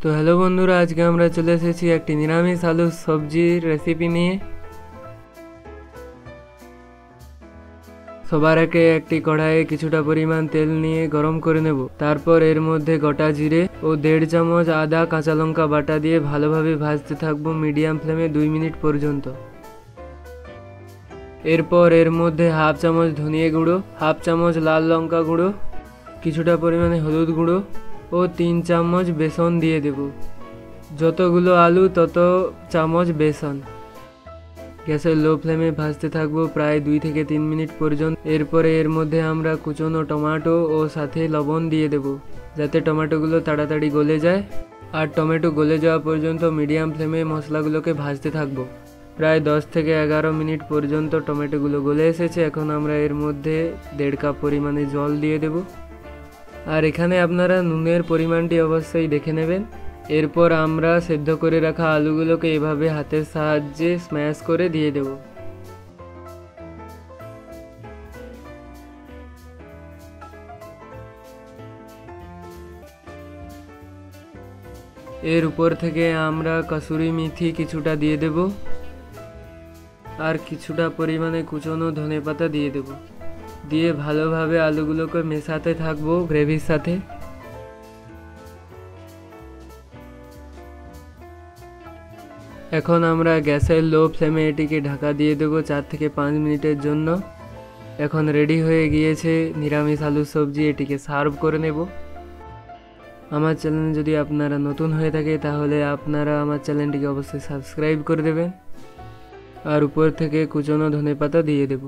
তো হ্যালো বন্ধুরা, আজকে আমরা চলে এসেছি একটি নিরামিষ আলুর সবজির রেসিপি নিয়ে। সবার আগে একটি কড়াইয়ে কিছুটা পরিমাণ তেল নিয়ে গরম করে নেব। তারপর এর মধ্যে গোটা জিরে ও 1.5 চামচ আদা কাঁচা লঙ্কা বাটা দিয়ে ভালোভাবে ভাজতে থাকবো মিডিয়াম ফ্লেমে 2 মিনিট পর্যন্ত। এরপর এর মধ্যে 1/2 চামচ ধনিয়া গুঁড়ো, 1/2 চামচ লাল লঙ্কা গুঁড়ো, কিছুটা পরিমাণে হলুদ গুঁড়ো ও 3 চামচ বেসন দিয়ে দেব। যতগুলো আলু তত চামচ বেসন। গ্যাসের লো ফ্লেমে ভাজতে থাকবো প্রায় 2 থেকে 3 মিনিট পর্যন্ত। এরপরে এর মধ্যে আমরা কুচনো টমেটো ও সাথে লবণ দিয়ে দেব, যাতে টমেটোগুলো তাড়াতাড়ি গলে যায়। আর টমেটো গলে যাওয়া পর্যন্ত মিডিয়াম ফ্লেমে মশলাগুলোকে ভাজতে থাকবো। প্রায় 10 থেকে 11 মিনিট পর্যন্ত টমেটোগুলো গলে এসেছে। এখন আমরা এর মধ্যে 1.5 কাপ পরিমাণে জল দিয়ে দেব। আর এখানে আপনারা নুনের পরিমাণটি অবশ্যই দেখে নেবেন। এরপর আমরা সেদ্ধ করে রাখা আলুগুলোকে এভাবে হাতের সাহায্যে স্ম্যাশ করে দিয়ে দেব। এর উপর থেকে আমরা কসুরি মেথি কিছুটা দিয়ে দেব আর কিছুটা পরিমাণে কুচনো ধনেপাতা দিয়ে দেব। দিয়ে ভালোভাবে আলুগুলোকে মেশাতে থাকবো গ্রেভির সাথে। এখন আমরা গ্যাসের লো ফ্লেমে এটিকে ঢাকা দিয়ে দেবো 4 থেকে 5 মিনিটের জন্য। এখন রেডি হয়ে গিয়েছে নিরামিষ আলুর সবজি। এটিকে সার্ভ করে নেব। আমার চ্যানেল যদি আপনারা নতুন হয়ে থাকে তাহলে আপনারা আমার চ্যানেলটিকে অবশ্যই সাবস্ক্রাইব করে দেবেন আর উপর থেকে কুচনো ধনেপাতা দিয়ে দেব।